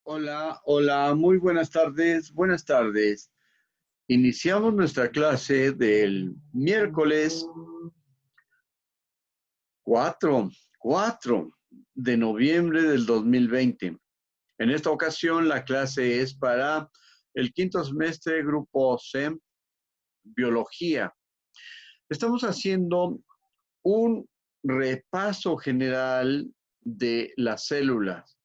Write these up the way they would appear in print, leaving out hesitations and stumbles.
Hola, hola, muy buenas tardes, buenas tardes. Iniciamos nuestra clase del miércoles 4 4 de noviembre del 2020. En esta ocasión la clase es para el quinto semestre, grupo C, Biología. Estamos haciendo un repaso general de las células,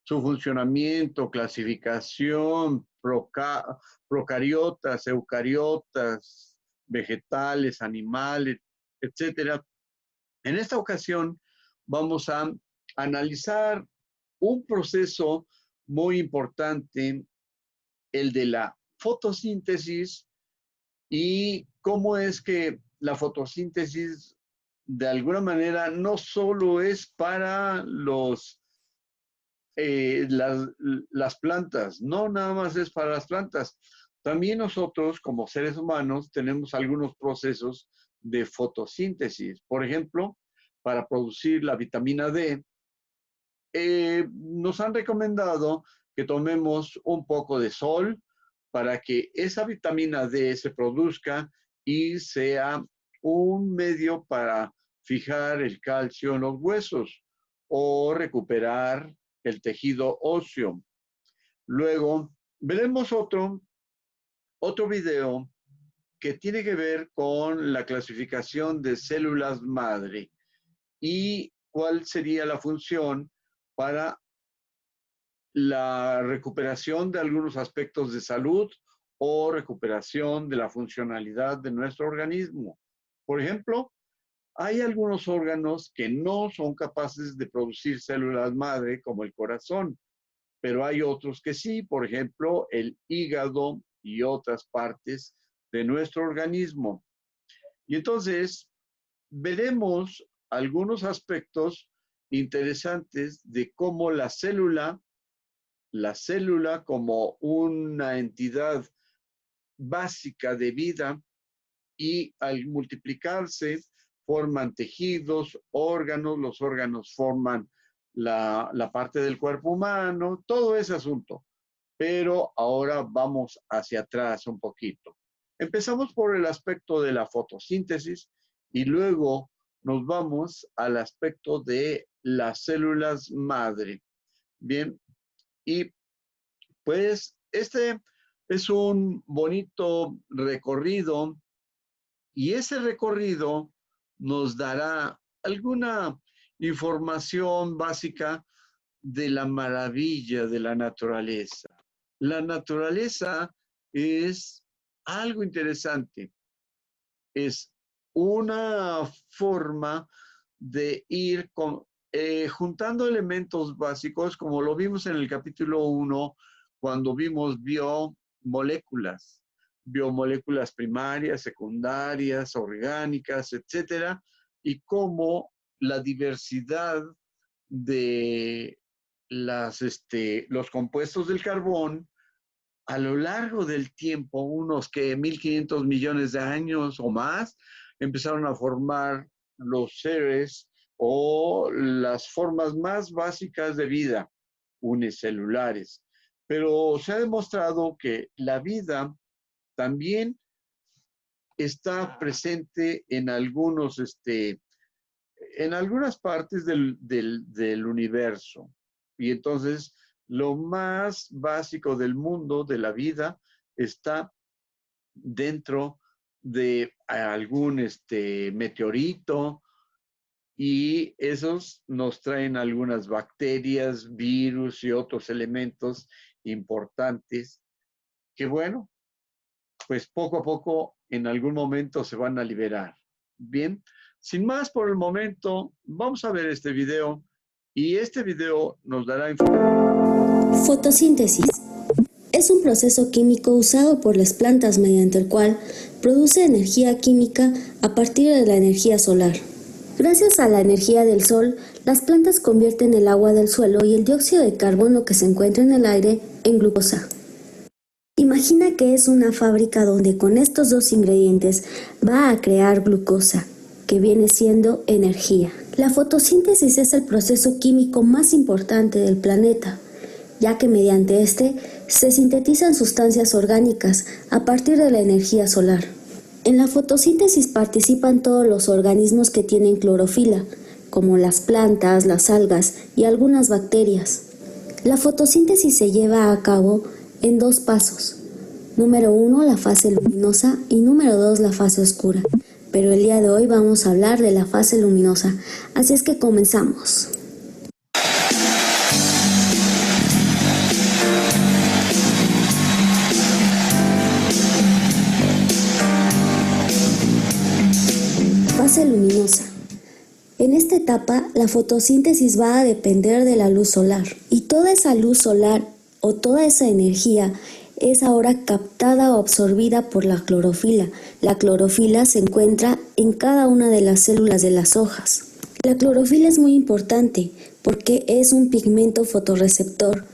su funcionamiento, clasificación, procariotas, eucariotas, vegetales, animales, etcétera. En esta ocasión vamos a analizar un proceso muy importante, el de la fotosíntesis, y cómo es que la fotosíntesis de alguna manera no solo es para las plantas, no nada más es para las plantas. También nosotros, como seres humanos, tenemos algunos procesos de fotosíntesis. Por ejemplo, para producir la vitamina D, nos han recomendado que tomemos un poco de sol para que esa vitamina D se produzca y sea un medio para fijar el calcio en los huesos o recuperar el tejido óseo. Luego veremos otro video que tiene que ver con la clasificación de células madre y cuál sería la función para la recuperación de algunos aspectos de salud o recuperación de la funcionalidad de nuestro organismo. Por ejemplo, hay algunos órganos que no son capaces de producir células madre, como el corazón, pero hay otros que sí, por ejemplo, el hígado y otras partes de nuestro organismo. Y entonces veremos algunos aspectos interesantes de cómo la célula como una entidad básica de vida, y al multiplicarse forman tejidos, órganos, los órganos forman la parte del cuerpo humano, todo ese asunto. Pero ahora vamos hacia atrás un poquito. Empezamos por el aspecto de la fotosíntesis y luego nos vamos al aspecto de las células madre. Bien, y pues este es un bonito recorrido, y ese recorrido nos dará alguna información básica de la maravilla de la naturaleza. La naturaleza es algo interesante. Es una forma de ir juntando elementos básicos, como lo vimos en el capítulo 1, cuando vimos biomoléculas primarias, secundarias, orgánicas, etcétera, y cómo la diversidad de los compuestos del carbón a lo largo del tiempo, unos que 1.500 millones de años o más, empezaron a formar los seres o las formas más básicas de vida unicelulares. Pero se ha demostrado que la vida también está presente en en algunas partes del universo. Y entonces, lo más básico del mundo, de la vida, está dentro de algún meteorito, y esos nos traen algunas bacterias, virus y otros elementos importantes que, bueno, pues poco a poco en algún momento se van a liberar. Bien, sin más por el momento, vamos a ver este video, y este video nos dará información. Fotosíntesis es un proceso químico usado por las plantas mediante el cual produce energía química a partir de la energía solar. Gracias a la energía del sol, las plantas convierten el agua del suelo y el dióxido de carbono que se encuentra en el aire en glucosa. Imagina que es una fábrica donde con estos dos ingredientes va a crear glucosa, que viene siendo energía. La fotosíntesis es el proceso químico más importante del planeta, ya que mediante este se sintetizan sustancias orgánicas a partir de la energía solar. En la fotosíntesis participan todos los organismos que tienen clorofila, como las plantas, las algas y algunas bacterias. La fotosíntesis se lleva a cabo en 2 pasos. Número 1, la fase luminosa, y número 2, la fase oscura. Pero el día de hoy vamos a hablar de la fase luminosa, así es que comenzamos. Fase luminosa. En esta etapa, la fotosíntesis va a depender de la luz solar, y toda esa luz solar o toda esa energía es ahora captada o absorbida por la clorofila. La clorofila se encuentra en cada una de las células de las hojas. La clorofila es muy importante porque es un pigmento fotorreceptor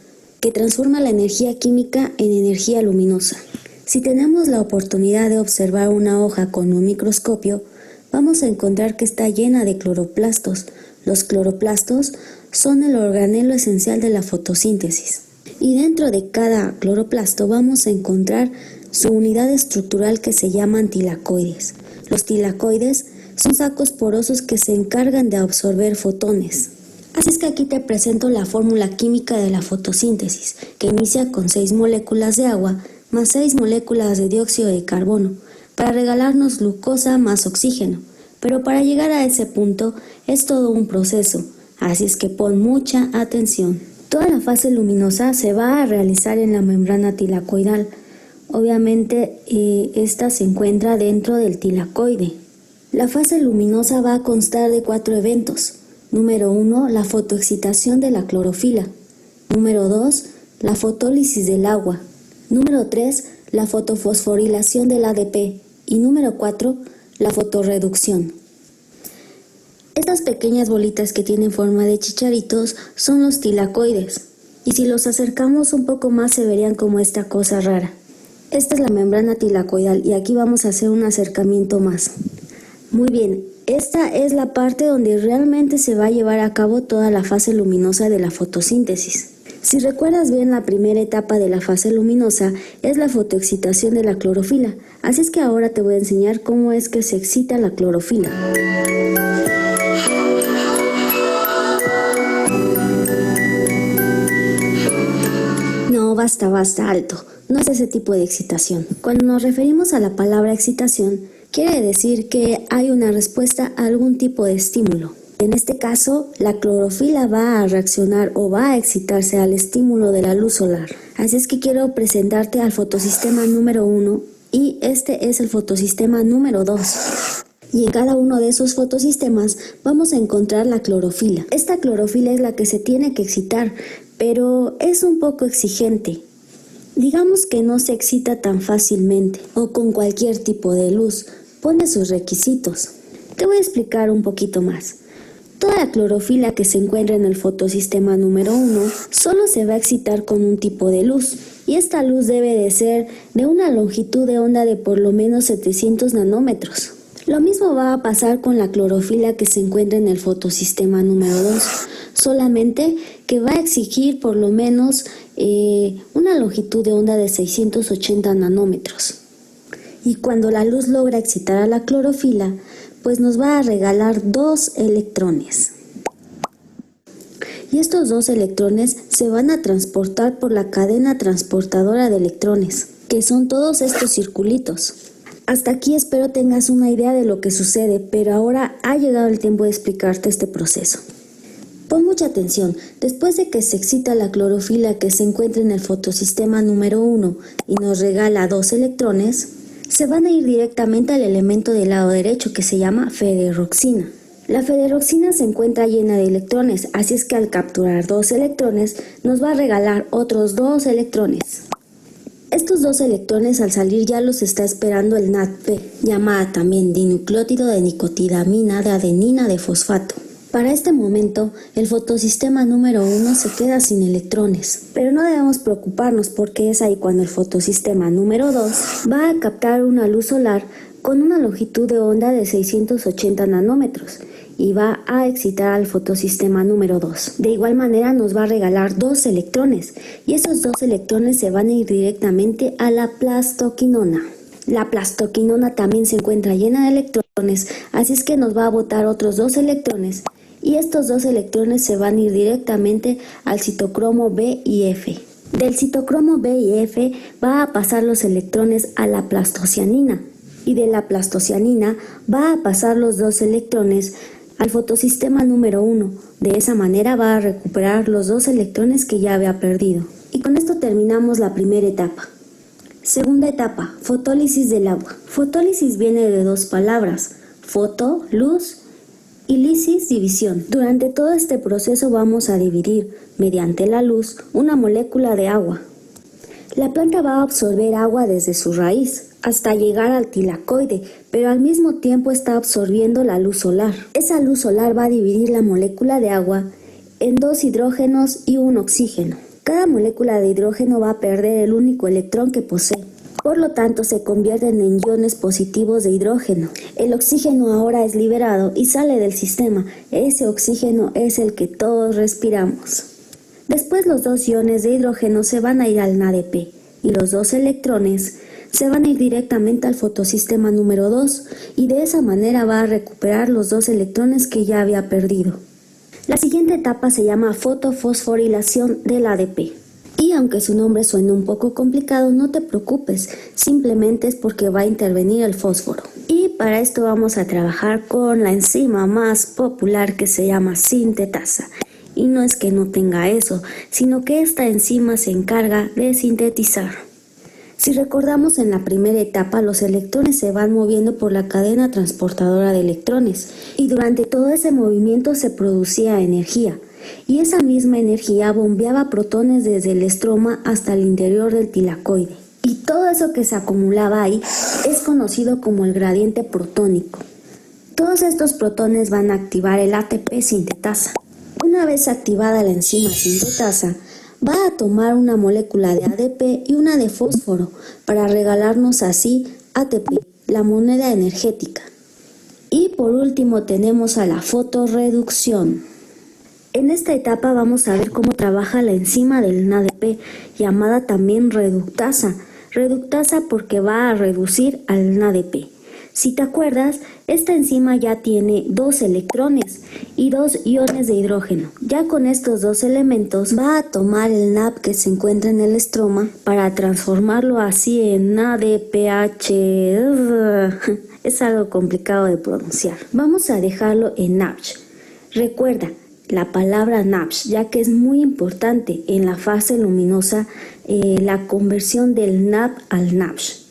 que transforma la energía química en energía luminosa. Si tenemos la oportunidad de observar una hoja con un microscopio, vamos a encontrar que está llena de cloroplastos. Los cloroplastos son el organelo esencial de la fotosíntesis. Y dentro de cada cloroplasto vamos a encontrar su unidad estructural que se llaman tilacoides. Los tilacoides son sacos porosos que se encargan de absorber fotones. Así es que aquí te presento la fórmula química de la fotosíntesis, que inicia con 6 moléculas de agua más 6 moléculas de dióxido de carbono, para regalarnos glucosa más oxígeno. Pero para llegar a ese punto es todo un proceso, así es que pon mucha atención. Toda la fase luminosa se va a realizar en la membrana tilacoidal. Obviamente, esta se encuentra dentro del tilacoide. La fase luminosa va a constar de 4 eventos. Número 1, la fotoexcitación de la clorofila. Número 2, la fotólisis del agua. Número 3, la fotofosforilación del ADP. Y número 4, la fotorreducción. Estas pequeñas bolitas que tienen forma de chicharitos son los tilacoides, y si los acercamos un poco más se verían como esta cosa rara. Esta es la membrana tilacoidal y aquí vamos a hacer un acercamiento más. Muy bien, esta es la parte donde realmente se va a llevar a cabo toda la fase luminosa de la fotosíntesis. Si recuerdas bien, la primera etapa de la fase luminosa es la fotoexcitación de la clorofila, así es que ahora te voy a enseñar cómo es que se excita la clorofila. No, basta, alto. No es ese tipo de excitación. Cuando nos referimos a la palabra excitación, quiere decir que hay una respuesta a algún tipo de estímulo. En este caso, la clorofila va a reaccionar o va a excitarse al estímulo de la luz solar. Así es que quiero presentarte al fotosistema número 1 y este es el fotosistema número 2. Y en cada uno de esos fotosistemas vamos a encontrar la clorofila. Esta clorofila es la que se tiene que excitar, pero es un poco exigente. Digamos que no se excita tan fácilmente o con cualquier tipo de luz. Pone sus requisitos. Te voy a explicar un poquito más. Toda la clorofila que se encuentra en el fotosistema número 1 solo se va a excitar con un tipo de luz, y esta luz debe de ser de una longitud de onda de por lo menos 700 nanómetros. Lo mismo va a pasar con la clorofila que se encuentra en el fotosistema número 2, solamente que va a exigir por lo menos una longitud de onda de 680 nanómetros. Y cuando la luz logra excitar a la clorofila, pues nos va a regalar 2 electrones. Y estos 2 electrones se van a transportar por la cadena transportadora de electrones, que son todos estos circulitos. Hasta aquí espero tengas una idea de lo que sucede, pero ahora ha llegado el tiempo de explicarte este proceso. Pon mucha atención. Después de que se excita la clorofila que se encuentra en el fotosistema número 1 y nos regala 2 electrones, se van a ir directamente al elemento del lado derecho que se llama ferroxina. La ferroxina se encuentra llena de electrones, así es que al capturar 2 electrones nos va a regalar otros 2 electrones. Estos 2 electrones al salir ya los está esperando el NADP, llamada también dinucleótido de nicotinamida de adenina de fosfato. Para este momento, el fotosistema número 1 se queda sin electrones, pero no debemos preocuparnos porque es ahí cuando el fotosistema número 2 va a captar una luz solar con una longitud de onda de 680 nanómetros y va a excitar al fotosistema número 2. De igual manera nos va a regalar 2 electrones y esos 2 electrones se van a ir directamente a la plastoquinona. La plastoquinona también se encuentra llena de electrones, así es que nos va a botar otros 2 electrones y estos 2 electrones se van a ir directamente al citocromo B y F. Del citocromo B y F va a pasar los electrones a la plastocianina y de la plastocianina va a pasar los 2 electrones al fotosistema número 1. De esa manera va a recuperar los 2 electrones que ya había perdido. Y con esto terminamos la primera etapa. Segunda etapa, fotólisis del agua. Fotólisis viene de 2 palabras, foto, luz, y lisis, división. Durante todo este proceso vamos a dividir, mediante la luz, una molécula de agua. La planta va a absorber agua desde su raíz hasta llegar al tilacoide, pero al mismo tiempo está absorbiendo la luz solar. Esa luz solar va a dividir la molécula de agua en 2 hidrógenos y 1 oxígeno. Cada molécula de hidrógeno va a perder el único electrón que posee. Por lo tanto, se convierten en iones positivos de hidrógeno. El oxígeno ahora es liberado y sale del sistema. Ese oxígeno es el que todos respiramos. Después los 2 iones de hidrógeno se van a ir al NADP y los 2 electrones se van a ir directamente al fotosistema número 2 y de esa manera va a recuperar los 2 electrones que ya había perdido. La siguiente etapa se llama fotofosforilación del ADP. Y aunque su nombre suene un poco complicado, no te preocupes, simplemente es porque va a intervenir el fósforo. Y para esto vamos a trabajar con la enzima más popular que se llama sintetasa. Y no es que no tenga eso, sino que esta enzima se encarga de sintetizar. Si recordamos, en la primera etapa los electrones se van moviendo por la cadena transportadora de electrones y durante todo ese movimiento se producía energía. Y esa misma energía bombeaba protones desde el estroma hasta el interior del tilacoide. Y todo eso que se acumulaba ahí es conocido como el gradiente protónico. Todos estos protones van a activar el ATP sintetasa. Una vez activada la enzima sintetasa, va a tomar una molécula de ADP y una de fósforo para regalarnos así ATP, la moneda energética. Y por último tenemos a la fotorreducción. En esta etapa vamos a ver cómo trabaja la enzima del NADP, llamada también reductasa. Reductasa porque va a reducir al NADP. Si te acuerdas, esta enzima ya tiene 2 electrones y 2 iones de hidrógeno. Ya con estos 2 elementos va a tomar el NAP que se encuentra en el estroma para transformarlo así en NADPH. Es algo complicado de pronunciar. Vamos a dejarlo en NAPH. Recuerda la palabra NAPH, ya que es muy importante en la fase luminosa la conversión del NAP al NAPH.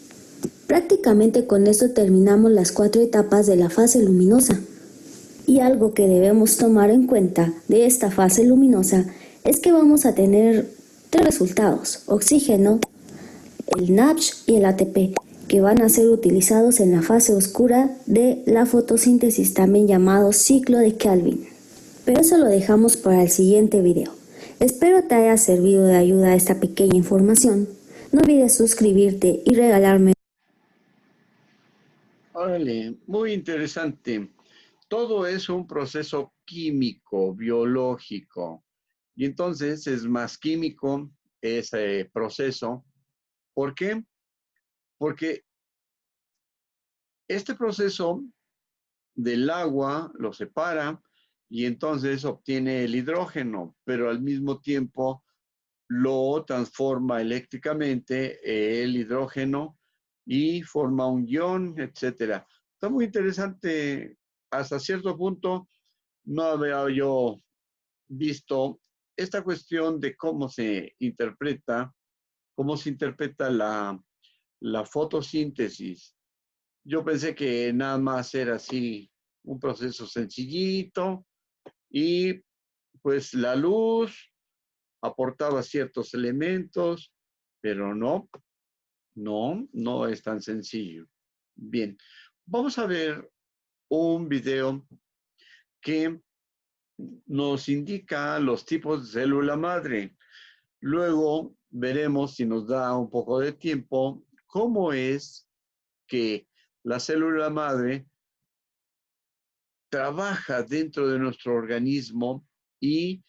Prácticamente con esto terminamos las 4 etapas de la fase luminosa. Y algo que debemos tomar en cuenta de esta fase luminosa es que vamos a tener 3 resultados: oxígeno, el NAPH y el ATP, que van a ser utilizados en la fase oscura de la fotosíntesis, también llamado ciclo de Kelvin. Pero eso lo dejamos para el siguiente video. Espero te haya servido de ayuda esta pequeña información. No olvides suscribirte y regalarme. Órale, muy interesante. Todo es un proceso químico, biológico. Y entonces es más químico ese proceso. ¿Por qué? Porque este proceso del agua lo separa y entonces obtiene el hidrógeno, pero al mismo tiempo lo transforma eléctricamente el hidrógeno y forma un ion, etcétera. Está muy interesante. Hasta cierto punto no había yo visto esta cuestión de cómo se interpreta la fotosíntesis. Yo pensé que nada más era así un proceso sencillito y pues la luz aportaba ciertos elementos, pero no es tan sencillo. Bien, vamos a ver un video que nos indica los tipos de célula madre. Luego veremos, si nos da un poco de tiempo, cómo es que la célula madre trabaja dentro de nuestro organismo y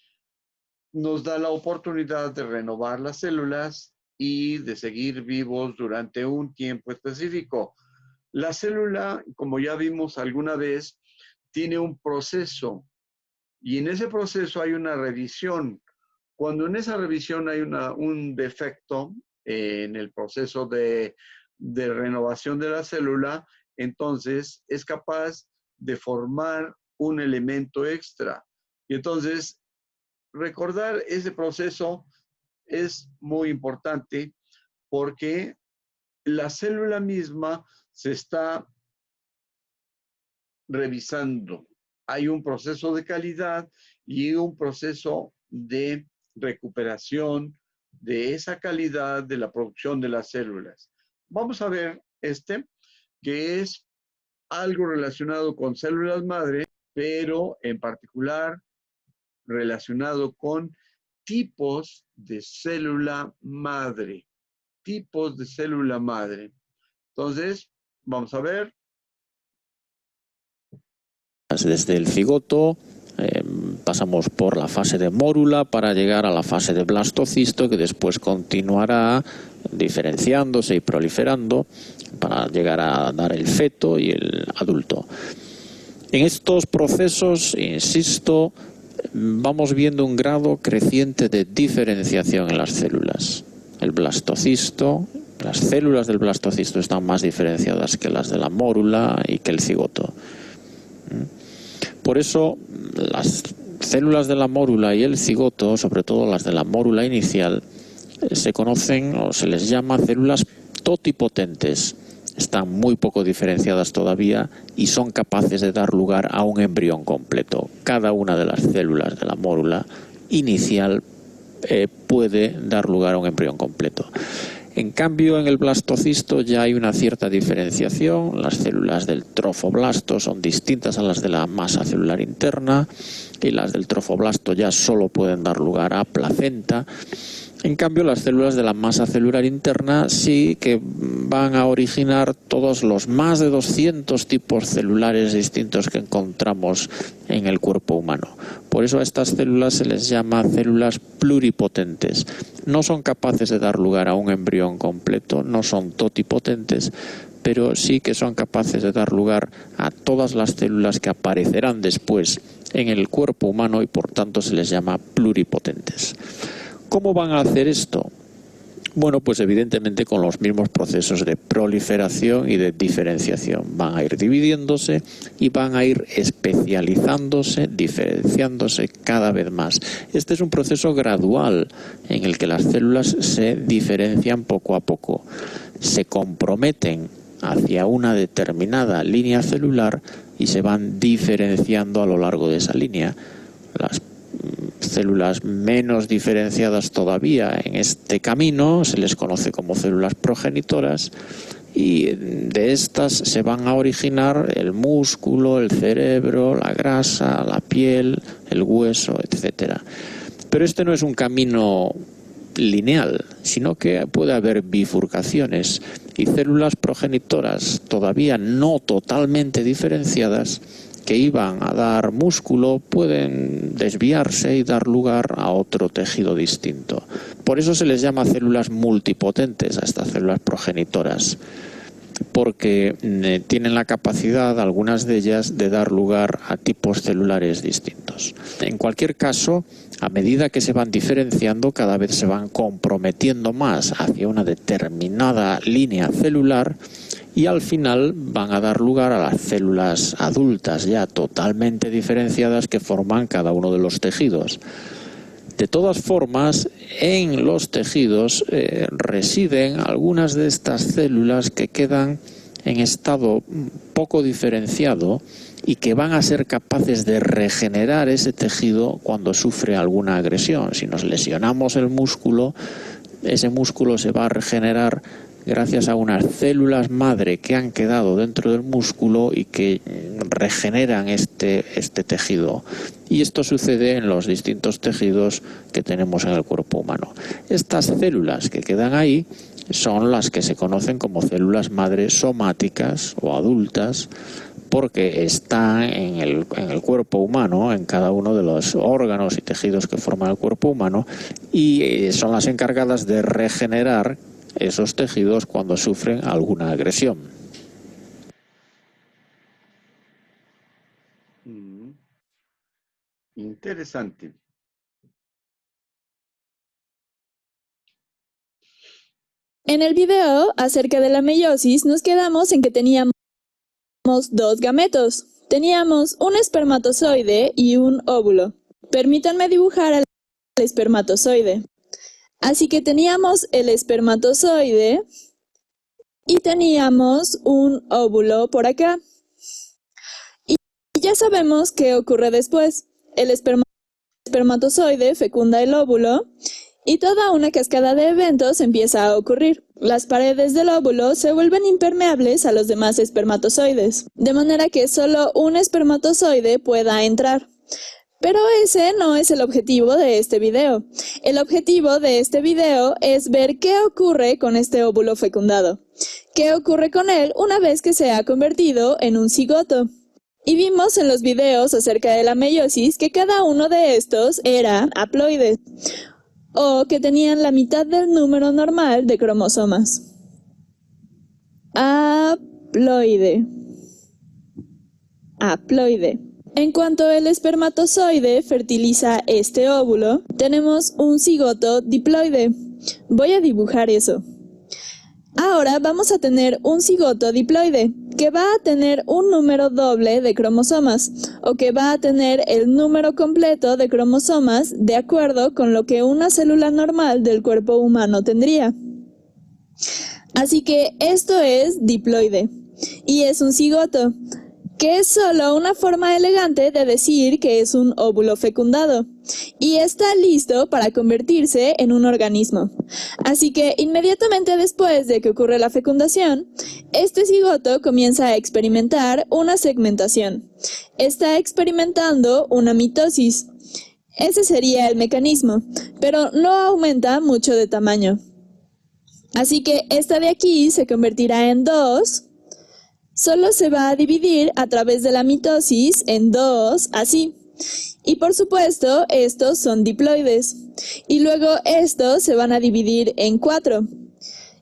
nos da la oportunidad de renovar las células y de seguir vivos durante un tiempo específico. La célula, como ya vimos alguna vez, tiene un proceso y en ese proceso hay una revisión. Cuando en esa revisión hay un defecto en el proceso de renovación de la célula, entonces es capaz de formar un elemento extra. Y entonces, recordar ese proceso es muy importante porque la célula misma se está revisando. Hay un proceso de calidad y un proceso de recuperación de esa calidad de la producción de las células. Vamos a ver que es algo relacionado con células madre, pero en particular relacionado con tipos de célula madre. Tipos de célula madre. Entonces, vamos a ver. Desde el cigoto pasamos por la fase de mórula para llegar a la fase de blastocisto, que después continuará diferenciándose y proliferando para llegar a dar el feto y el adulto. En estos procesos, insisto, vamos viendo un grado creciente de diferenciación en las células. El blastocisto, las células del blastocisto están más diferenciadas que las de la mórula y que el cigoto. Por eso las células de la mórula y el cigoto, sobre todo las de la mórula inicial, se conocen o se les llama células totipotentes. Están muy poco diferenciadas todavía y son capaces de dar lugar a un embrión completo. Cada una de las células de la mórula inicial puede dar lugar a un embrión completo. En cambio, en el blastocisto ya hay una cierta diferenciación. Las células del trofoblasto son distintas a las de la masa celular interna y las del trofoblasto ya solo pueden dar lugar a placenta. En cambio, las células de la masa celular interna sí que van a originar todos los más de 200 tipos celulares distintos que encontramos en el cuerpo humano. Por eso a estas células se les llama células pluripotentes. No son capaces de dar lugar a un embrión completo, no son totipotentes, pero sí que son capaces de dar lugar a todas las células que aparecerán después en el cuerpo humano y por tanto se les llama pluripotentes. ¿Cómo van a hacer esto? Bueno, pues evidentemente con los mismos procesos de proliferación y de diferenciación. Van a ir dividiéndose y van a ir especializándose, diferenciándose cada vez más. Este es un proceso gradual en el que las células se diferencian poco a poco. Se comprometen hacia una determinada línea celular y se van diferenciando a lo largo de esa línea. Las células menos diferenciadas todavía en este camino se les conoce como células progenitoras y de estas se van a originar el músculo, el cerebro, la grasa, la piel, el hueso, etcétera. Pero este no es un camino lineal, sino que puede haber bifurcaciones y células progenitoras todavía no totalmente diferenciadas que iban a dar músculo pueden desviarse y dar lugar a otro tejido distinto. Por eso se les llama células multipotentes a estas células progenitoras, porque tienen la capacidad, algunas de ellas, de dar lugar a tipos celulares distintos. En cualquier caso, a medida que se van diferenciando, cada vez se van comprometiendo más hacia una determinada línea celular y al final van a dar lugar a las células adultas ya totalmente diferenciadas que forman cada uno de los tejidos. De todas formas, en los tejidos residen algunas de estas células que quedan en estado poco diferenciado y que van a ser capaces de regenerar ese tejido cuando sufre alguna agresión. Si nos lesionamos el músculo, ese músculo se va a regenerar gracias a unas células madre que han quedado dentro del músculo y que regeneran este tejido. Y esto sucede en los distintos tejidos que tenemos en el cuerpo humano. Estas células que quedan ahí son las que se conocen como células madre somáticas o adultas, porque está en el cuerpo humano, en cada uno de los órganos y tejidos que forman el cuerpo humano, y son las encargadas de regenerar esos tejidos cuando sufren alguna agresión. Interesante. En el video acerca de la meiosis nos quedamos en que teníamos dos gametos. Teníamos un espermatozoide y un óvulo. Permítanme dibujar al espermatozoide. Así que teníamos el espermatozoide y teníamos un óvulo por acá. Y ya sabemos qué ocurre después. El espermatozoide fecunda el óvulo y toda una cascada de eventos empieza a ocurrir. Las paredes del óvulo se vuelven impermeables a los demás espermatozoides, de manera que solo un espermatozoide pueda entrar. Pero ese no es el objetivo de este video. El objetivo de este video es ver qué ocurre con este óvulo fecundado. ¿Qué ocurre con él una vez que se ha convertido en un cigoto? Y vimos en los videos acerca de la meiosis que cada uno de estos era haploide, o que tenían la mitad del número normal de cromosomas. Haploide. Haploide. En cuanto el espermatozoide fertiliza este óvulo, tenemos un cigoto diploide. Voy a dibujar eso. Ahora vamos a tener un cigoto diploide, que va a tener un número doble de cromosomas, o que va a tener el número completo de cromosomas de acuerdo con lo que una célula normal del cuerpo humano tendría. Así que esto es diploide, y es un cigoto, que es solo una forma elegante de decir que es un óvulo fecundado, y está listo para convertirse en un organismo. Así que inmediatamente después de que ocurre la fecundación, este cigoto comienza a experimentar una segmentación. Está experimentando una mitosis. Ese sería el mecanismo, pero no aumenta mucho de tamaño. Así que esta de aquí se convertirá en 2, solo se va a dividir a través de la mitosis en 2, así. Y por supuesto, estos son diploides. Y luego estos se van a dividir en 4.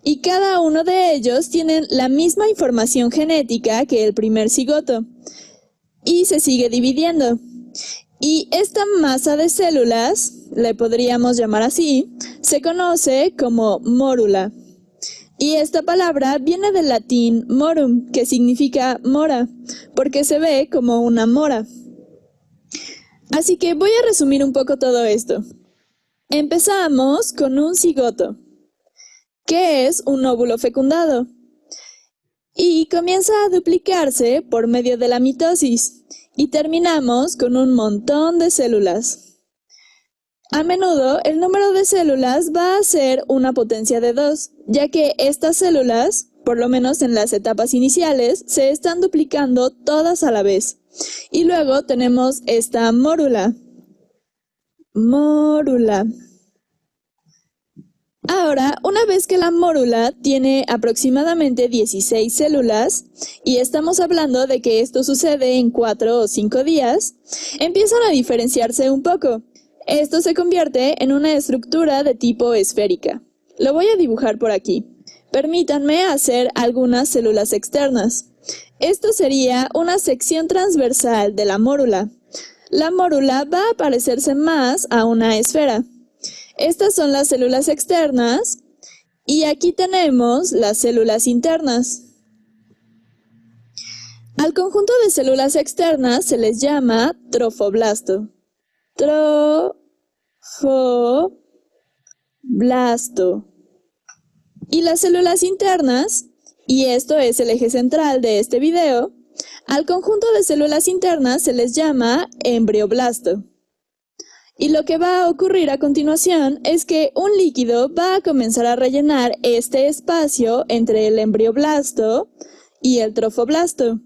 Y cada uno de ellos tienen la misma información genética que el primer cigoto. Y se sigue dividiendo. Y esta masa de células, le podríamos llamar así, se conoce como mórula. Y esta palabra viene del latín morum, que significa mora, porque se ve como una mora. Así que voy a resumir un poco todo esto. Empezamos con un cigoto, que es un óvulo fecundado, y comienza a duplicarse por medio de la mitosis, y terminamos con un montón de células. A menudo, el número de células va a ser una potencia de 2, ya que estas células, por lo menos en las etapas iniciales, se están duplicando todas a la vez. Y luego tenemos esta mórula. Mórula. Ahora, una vez que la mórula tiene aproximadamente 16 células, y estamos hablando de que esto sucede en 4 o 5 días, empiezan a diferenciarse un poco. Esto se convierte en una estructura de tipo esférica. Lo voy a dibujar por aquí. Permítanme hacer algunas células externas. Esto sería una sección transversal de la mórula. La mórula va a parecerse más a una esfera. Estas son las células externas y aquí tenemos las células internas. Al conjunto de células externas se les llama trofoblasto. Trofoblasto. Y las células internas, y esto es el eje central de este video, al conjunto de células internas se les llama embrioblasto. Y lo que va a ocurrir a continuación es que un líquido va a comenzar a rellenar este espacio entre el embrioblasto y el trofoblasto.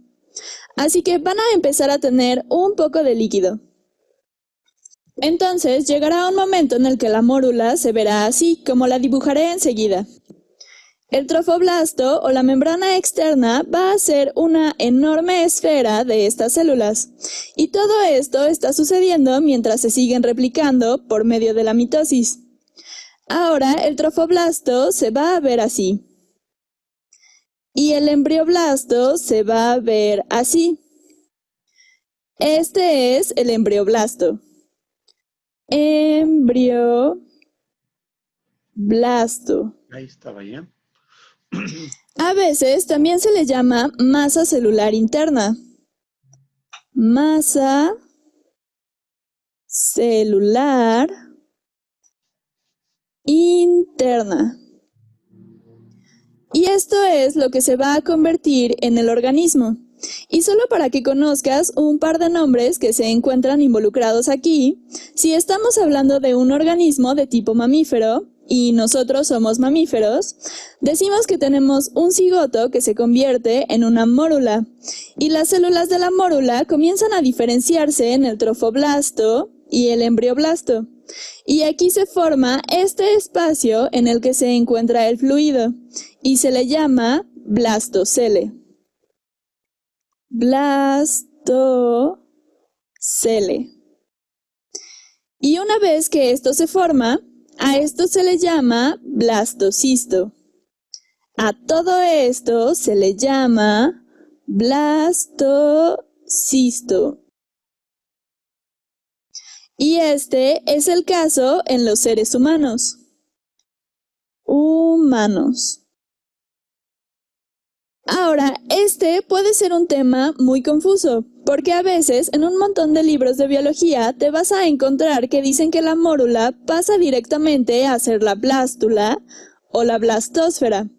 Así que van a empezar a tener un poco de líquido. Entonces llegará un momento en el que la mórula se verá así, como la dibujaré enseguida. El trofoblasto o la membrana externa va a ser una enorme esfera de estas células. Y todo esto está sucediendo mientras se siguen replicando por medio de la mitosis. Ahora el trofoblasto se va a ver así. Y el embrioblasto se va a ver así. Este es el embrioblasto. Embrioblasto. Ahí estaba ya. A veces también se le llama masa celular interna. Masa celular interna. Y esto es lo que se va a convertir en el organismo. Y solo para que conozcas un par de nombres que se encuentran involucrados aquí, si estamos hablando de un organismo de tipo mamífero, y nosotros somos mamíferos, decimos que tenemos un cigoto que se convierte en una mórula, y las células de la mórula comienzan a diferenciarse en el trofoblasto y el embrioblasto. Y aquí se forma este espacio en el que se encuentra el fluido, y se le llama blastocele. Blastocele. Y una vez que esto se forma, a esto se le llama blastocisto. A todo esto se le llama blastocisto. Y este es el caso en los seres humanos. Ahora, este puede ser un tema muy confuso, porque a veces en un montón de libros de biología te vas a encontrar que dicen que la mórula pasa directamente a ser la blástula o la blastósfera.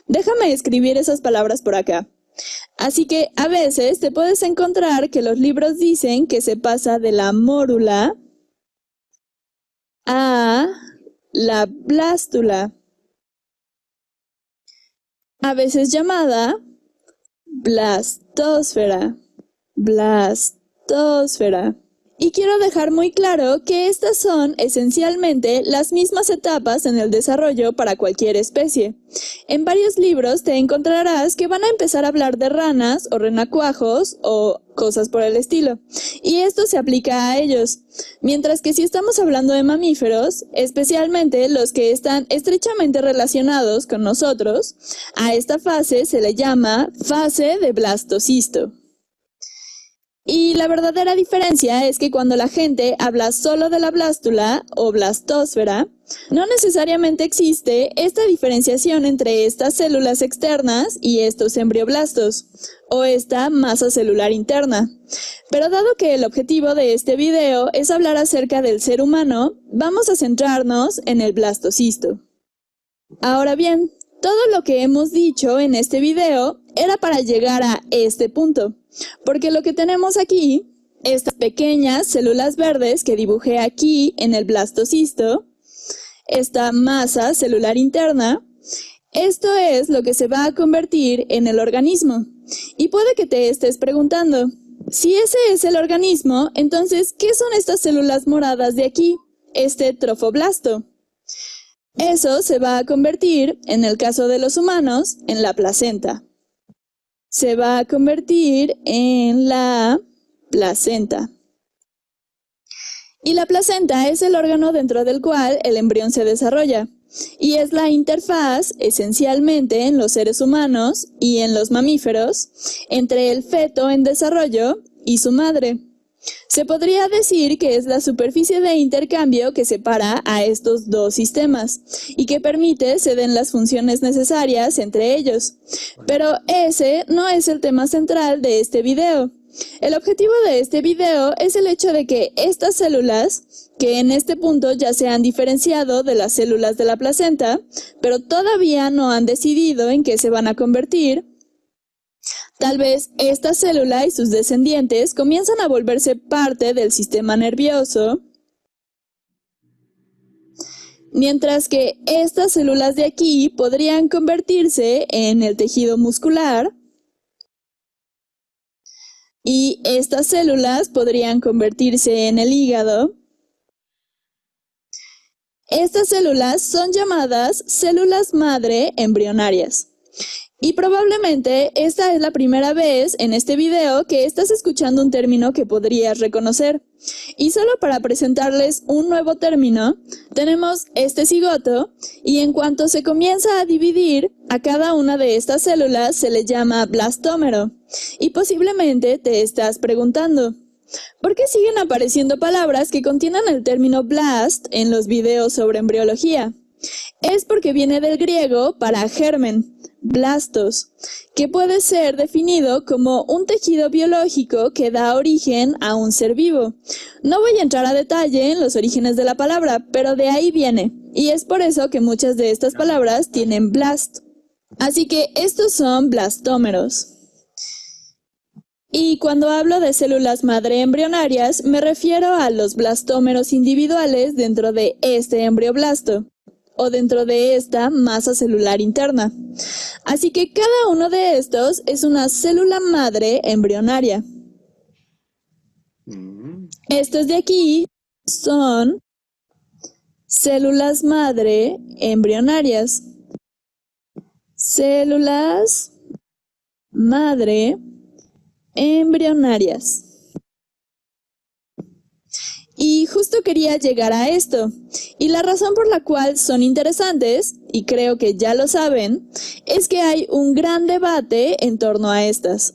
Déjame escribir esas palabras por acá. Así que a veces te puedes encontrar que los libros dicen que se pasa de la mórula a la blástula, a veces llamada blastósfera. Y quiero dejar muy claro que estas son esencialmente las mismas etapas en el desarrollo para cualquier especie. En varios libros te encontrarás que van a empezar a hablar de ranas o renacuajos o cosas por el estilo, y esto se aplica a ellos. Mientras que si estamos hablando de mamíferos, especialmente los que están estrechamente relacionados con nosotros, a esta fase se le llama fase de blastocisto. Y la verdadera diferencia es que cuando la gente habla solo de la blástula o blastósfera, no necesariamente existe esta diferenciación entre estas células externas y estos embrioblastos, o esta masa celular interna. Pero dado que el objetivo de este video es hablar acerca del ser humano, vamos a centrarnos en el blastocisto. Ahora bien, todo lo que hemos dicho en este video era para llegar a este punto, porque lo que tenemos aquí, estas pequeñas células verdes que dibujé aquí en el blastocisto, esta masa celular interna, esto es lo que se va a convertir en el organismo. Y puede que te estés preguntando, si ese es el organismo, entonces, ¿qué son estas células moradas de aquí, este trofoblasto? Eso se va a convertir, en el caso de los humanos, en la placenta. Se va a convertir en la placenta. Y la placenta es el órgano dentro del cual el embrión se desarrolla. Y es la interfaz, esencialmente en los seres humanos y en los mamíferos, entre el feto en desarrollo y su madre. Se podría decir que es la superficie de intercambio que separa a estos dos sistemas y que permite se den las funciones necesarias entre ellos. Pero ese no es el tema central de este video. El objetivo de este video es el hecho de que estas células, que en este punto ya se han diferenciado de las células de la placenta, pero todavía no han decidido en qué se van a convertir, tal vez esta célula y sus descendientes comienzan a volverse parte del sistema nervioso, mientras que estas células de aquí podrían convertirse en el tejido muscular y estas células podrían convertirse en el hígado. Estas células son llamadas células madre embrionarias. Y probablemente esta es la primera vez en este video que estás escuchando un término que podrías reconocer. Y solo para presentarles un nuevo término, tenemos este cigoto y en cuanto se comienza a dividir, a cada una de estas células se le llama blastómero. Y posiblemente te estás preguntando, ¿por qué siguen apareciendo palabras que contienen el término blast en los videos sobre embriología? Es porque viene del griego para germen, blastos, que puede ser definido como un tejido biológico que da origen a un ser vivo. No voy a entrar a detalle en los orígenes de la palabra, pero de ahí viene, y es por eso que muchas de estas palabras tienen blast. Así que estos son blastómeros. Y cuando hablo de células madre embrionarias, me refiero a los blastómeros individuales dentro de este embrioblasto, o dentro de esta masa celular interna. Así que cada uno de estos es una célula madre embrionaria. Estos de aquí son células madre embrionarias. Células madre embrionarias. Y justo quería llegar a esto, y la razón por la cual son interesantes, y creo que ya lo saben, es que hay un gran debate en torno a estas.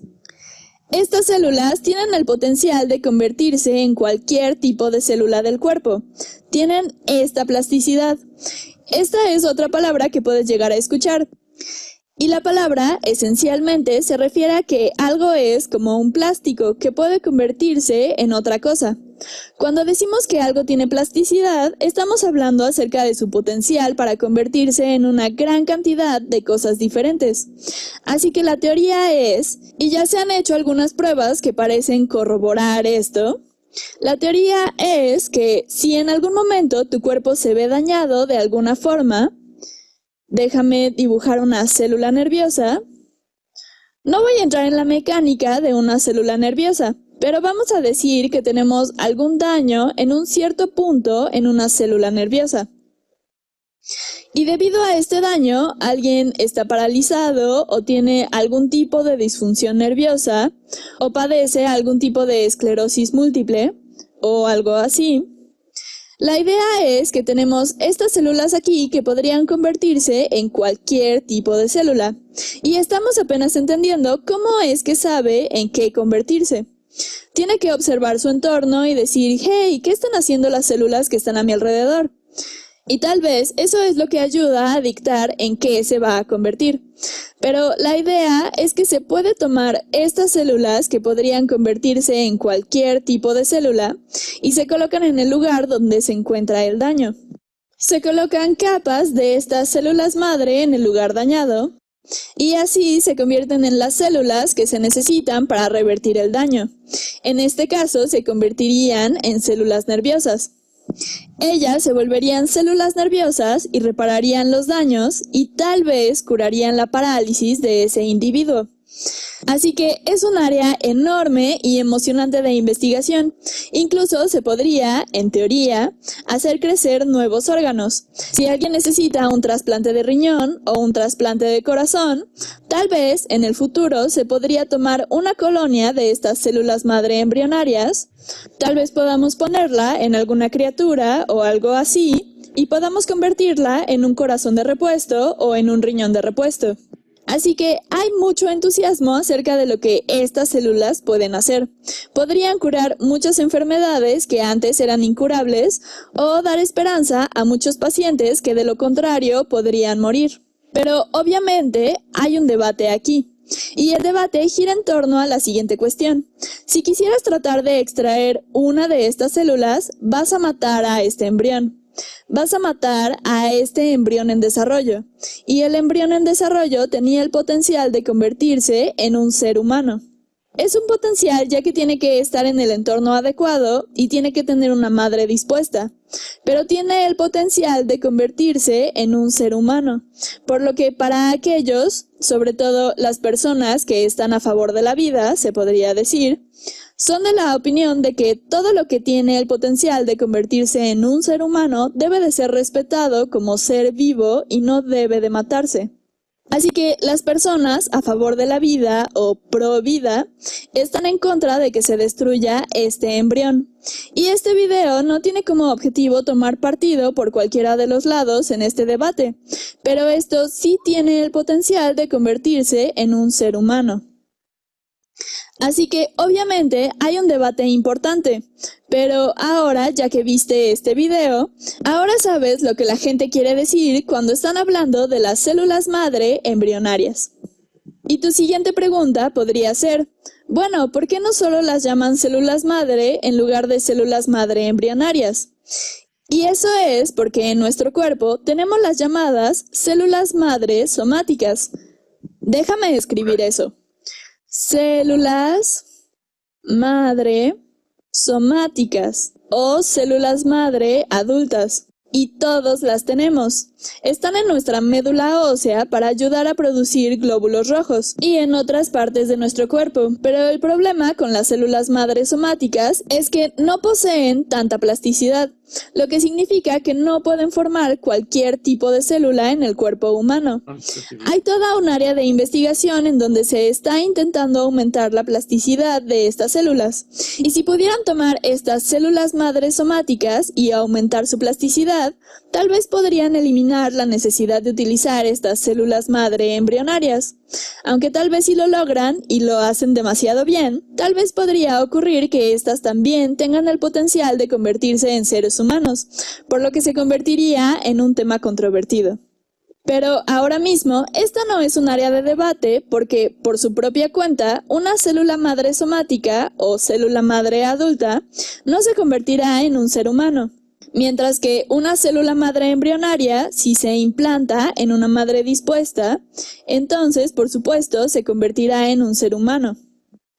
Estas células tienen el potencial de convertirse en cualquier tipo de célula del cuerpo. Tienen esta plasticidad. Esta es otra palabra que puedes llegar a escuchar. Y la palabra esencialmente se refiere a que algo es como un plástico que puede convertirse en otra cosa. Cuando decimos que algo tiene plasticidad, estamos hablando acerca de su potencial para convertirse en una gran cantidad de cosas diferentes. Así que la teoría es, y ya se han hecho algunas pruebas que parecen corroborar esto, la teoría es que si en algún momento tu cuerpo se ve dañado de alguna forma, déjame dibujar una célula nerviosa. No voy a entrar en la mecánica de una célula nerviosa, pero vamos a decir que tenemos algún daño en un cierto punto en una célula nerviosa. Y debido a este daño, alguien está paralizado o tiene algún tipo de disfunción nerviosa o padece algún tipo de esclerosis múltiple o algo así. La idea es que tenemos estas células aquí que podrían convertirse en cualquier tipo de célula. Y estamos apenas entendiendo cómo es que sabe en qué convertirse. Tiene que observar su entorno y decir, hey, ¿qué están haciendo las células que están a mi alrededor? Y tal vez eso es lo que ayuda a dictar en qué se va a convertir. Pero la idea es que se puede tomar estas células que podrían convertirse en cualquier tipo de célula y se colocan en el lugar donde se encuentra el daño. Se colocan capas de estas células madre en el lugar dañado y así se convierten en las células que se necesitan para revertir el daño. En este caso se convertirían en células nerviosas. Ellas se volverían células nerviosas y repararían los daños y tal vez curarían la parálisis de ese individuo. Así que es un área enorme y emocionante de investigación. Incluso se podría, en teoría, hacer crecer nuevos órganos. Si alguien necesita un trasplante de riñón o un trasplante de corazón, tal vez en el futuro se podría tomar una colonia de estas células madre embrionarias. Tal vez podamos ponerla en alguna criatura o algo así y podamos convertirla en un corazón de repuesto o en un riñón de repuesto. Así que hay mucho entusiasmo acerca de lo que estas células pueden hacer. Podrían curar muchas enfermedades que antes eran incurables o dar esperanza a muchos pacientes que de lo contrario podrían morir. Pero obviamente hay un debate aquí. Y el debate gira en torno a la siguiente cuestión. Si quisieras tratar de extraer una de estas células, vas a matar a este embrión. Vas a matar a este embrión en desarrollo. Y el embrión en desarrollo tenía el potencial de convertirse en un ser humano. Es un potencial ya que tiene que estar en el entorno adecuado y tiene que tener una madre dispuesta. Pero tiene el potencial de convertirse en un ser humano. Por lo que para aquellos, sobre todo las personas que están a favor de la vida, se podría decir, son de la opinión de que todo lo que tiene el potencial de convertirse en un ser humano debe de ser respetado como ser vivo y no debe de matarse. Así que las personas a favor de la vida o pro vida están en contra de que se destruya este embrión. Y este video no tiene como objetivo tomar partido por cualquiera de los lados en este debate, pero esto sí tiene el potencial de convertirse en un ser humano. Así que obviamente hay un debate importante, pero ahora, ya que viste este video, ahora sabes lo que la gente quiere decir cuando están hablando de las células madre embrionarias. Y tu siguiente pregunta podría ser, bueno, ¿por qué no solo las llaman células madre en lugar de células madre embrionarias? Y eso es porque en nuestro cuerpo tenemos las llamadas células madre somáticas. Déjame escribir eso. Células madre somáticas o células madre adultas. Y todos las tenemos. Están en nuestra médula ósea para ayudar a producir glóbulos rojos y en otras partes de nuestro cuerpo. Pero el problema con las células madre somáticas es que no poseen tanta plasticidad, lo que significa que no pueden formar cualquier tipo de célula en el cuerpo humano. Hay toda un área de investigación en donde se está intentando aumentar la plasticidad de estas células. Y si pudieran tomar estas células madre somáticas y aumentar su plasticidad, tal vez podrían eliminar la necesidad de utilizar estas células madre embrionarias. Aunque tal vez si lo logran y lo hacen demasiado bien, tal vez podría ocurrir que estas también tengan el potencial de convertirse en seres humanos, por lo que se convertiría en un tema controvertido. Pero ahora mismo, esta no es un área de debate porque, por su propia cuenta, una célula madre somática o célula madre adulta no se convertirá en un ser humano. Mientras que una célula madre embrionaria, si se implanta en una madre dispuesta, entonces, por supuesto, se convertirá en un ser humano.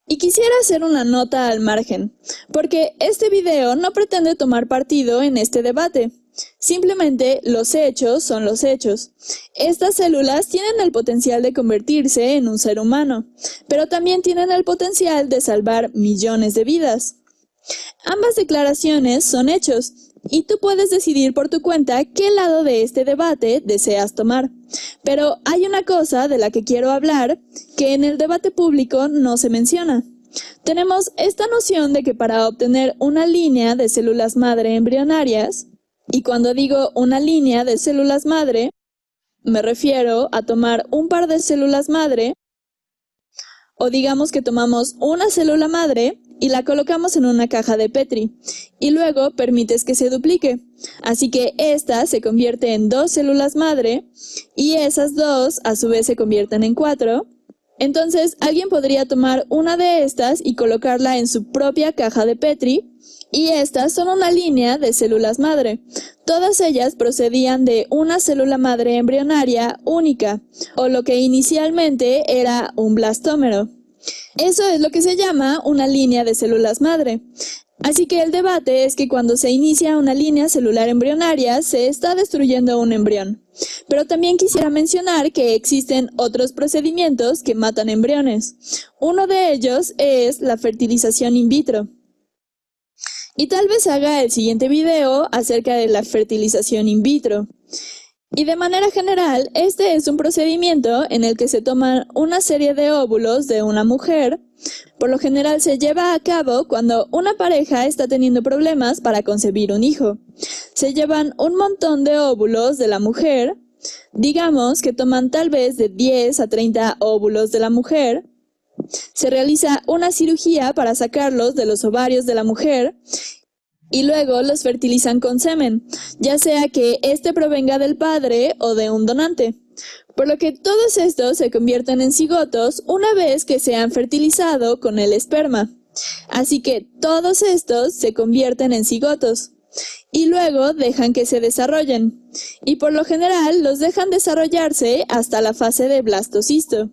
Y quisiera hacer una nota al margen, porque este video no pretende tomar partido en este debate. Simplemente los hechos son los hechos. Estas células tienen el potencial de convertirse en un ser humano, pero también tienen el potencial de salvar millones de vidas. Ambas declaraciones son hechos, y tú puedes decidir por tu cuenta qué lado de este debate deseas tomar. Pero hay una cosa de la que quiero hablar que en el debate público no se menciona. Tenemos esta noción de que para obtener una línea de células madre embrionarias, y cuando digo una línea de células madre, me refiero a tomar un par de células madre, o digamos que tomamos una célula madre y la colocamos en una caja de Petri, y luego permites que se duplique. Así que esta se convierte en 2 células madre, y esas 2 a su vez se convierten en 4. Entonces alguien podría tomar una de estas y colocarla en su propia caja de Petri, y estas son una línea de células madre. Todas ellas procedían de una célula madre embrionaria única, o lo que inicialmente era un blastómero. Eso es lo que se llama una línea de células madre. Así que el debate es que cuando se inicia una línea celular embrionaria, se está destruyendo un embrión. Pero también quisiera mencionar que existen otros procedimientos que matan embriones. Uno de ellos es la fertilización in vitro. Y tal vez haga el siguiente video acerca de la fertilización in vitro. Y de manera general, este es un procedimiento en el que se toman una serie de óvulos de una mujer. Por lo general se lleva a cabo cuando una pareja está teniendo problemas para concebir un hijo. Se llevan un montón de óvulos de la mujer, digamos que toman tal vez de 10 a 30 óvulos de la mujer. Se realiza una cirugía para sacarlos de los ovarios de la mujer y luego los fertilizan con semen, ya sea que éste provenga del padre o de un donante. Por lo que todos estos se convierten en cigotos una vez que se han fertilizado con el esperma. Así que todos estos se convierten en cigotos y luego dejan que se desarrollen. Y por lo general los dejan desarrollarse hasta la fase de blastocisto.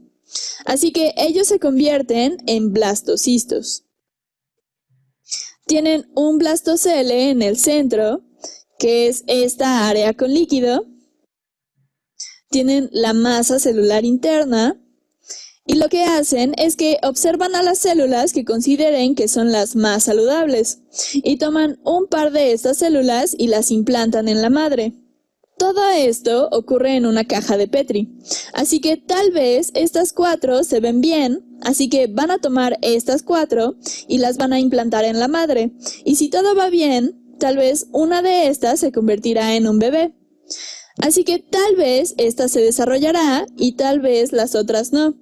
Así que ellos se convierten en blastocistos. Tienen un blastocele en el centro, que es esta área con líquido. Tienen la masa celular interna. Y lo que hacen es que observan a las células que consideren que son las más saludables y toman un par de estas células y las implantan en la madre. Todo esto ocurre en una caja de Petri, así que tal vez estas 4 se ven bien, así que van a tomar estas 4 y las van a implantar en la madre, y si todo va bien, tal vez una de estas se convertirá en un bebé. Así que tal vez esta se desarrollará y tal vez las otras no,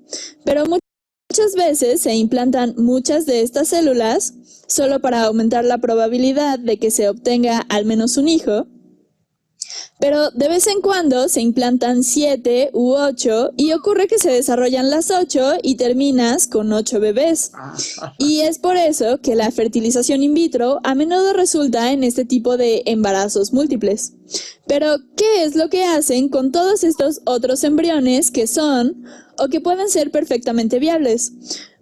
pero muchas veces se implantan muchas de estas células solo para aumentar la probabilidad de que se obtenga al menos un hijo. Pero de vez en cuando se implantan 7 u 8 y ocurre que se desarrollan las 8 y terminas con 8 bebés. Y es por eso que la fertilización in vitro a menudo resulta en este tipo de embarazos múltiples. Pero, ¿qué es lo que hacen con todos estos otros embriones que son o que pueden ser perfectamente viables?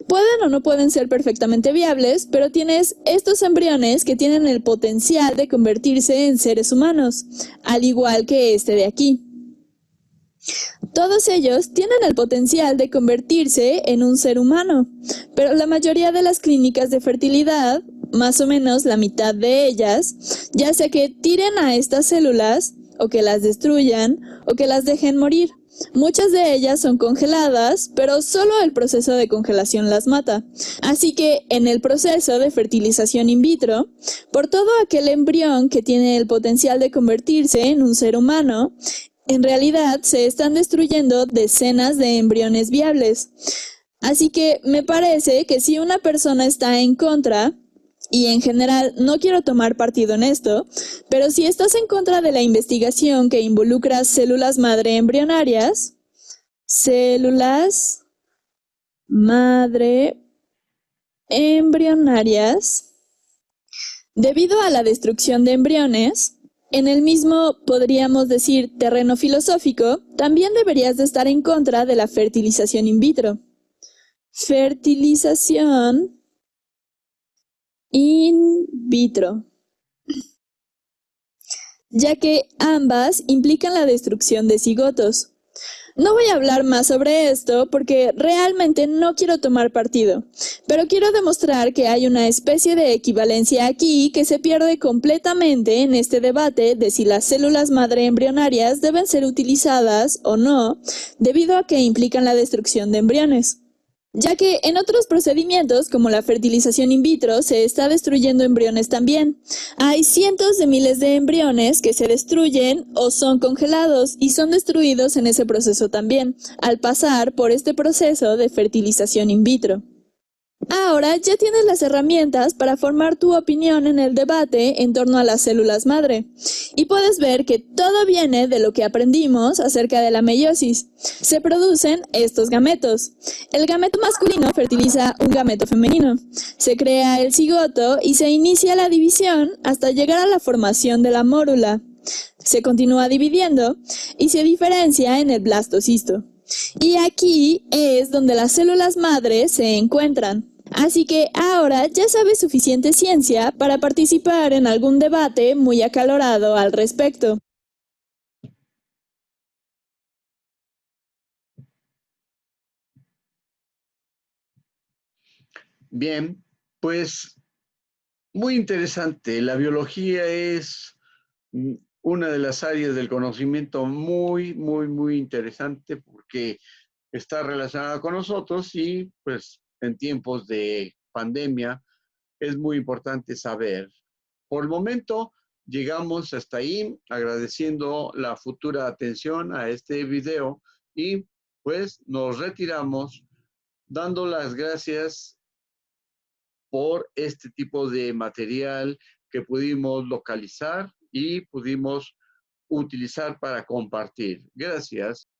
Pueden o no pueden ser perfectamente viables, pero tienes estos embriones que tienen el potencial de convertirse en seres humanos, al igual que este de aquí. Todos ellos tienen el potencial de convertirse en un ser humano, pero la mayoría de las clínicas de fertilidad, más o menos la mitad de ellas, ya sea que tiren a estas células, o que las destruyan, o que las dejen morir. Muchas de ellas son congeladas, pero solo el proceso de congelación las mata. Así que en el proceso de fertilización in vitro, por todo aquel embrión que tiene el potencial de convertirse en un ser humano, en realidad se están destruyendo decenas de embriones viables. Así que me parece que si una persona está en contra, y en general no quiero tomar partido en esto, pero si estás en contra de la investigación que involucra células madre embrionarias, células madre embrionarias, debido a la destrucción de embriones, en el mismo, podríamos decir, terreno filosófico, también deberías de estar en contra de la fertilización in vitro. Fertilización in vitro, ya que ambas implican la destrucción de cigotos. No voy a hablar más sobre esto porque realmente no quiero tomar partido, pero quiero demostrar que hay una especie de equivalencia aquí que se pierde completamente en este debate de si las células madre embrionarias deben ser utilizadas o no, debido a que implican la destrucción de embriones. Ya que en otros procedimientos, como la fertilización in vitro, se está destruyendo embriones también. Hay cientos de miles de embriones que se destruyen o son congelados y son destruidos en ese proceso también, al pasar por este proceso de fertilización in vitro. Ahora ya tienes las herramientas para formar tu opinión en el debate en torno a las células madre. Y puedes ver que todo viene de lo que aprendimos acerca de la meiosis. Se producen estos gametos. El gameto masculino fertiliza un gameto femenino. Se crea el cigoto y se inicia la división hasta llegar a la formación de la mórula. Se continúa dividiendo y se diferencia en el blastocisto. Y aquí es donde las células madres se encuentran. Así que ahora ya sabes suficiente ciencia para participar en algún debate muy acalorado al respecto. Bien, pues muy interesante. La biología es una de las áreas del conocimiento muy interesante porque está relacionada con nosotros y pues en tiempos de pandemia es muy importante saber. Por el momento llegamos hasta ahí agradeciendo la futura atención a este video y pues nos retiramos dando las gracias por este tipo de material que pudimos localizar y pudimos utilizar para compartir. Gracias.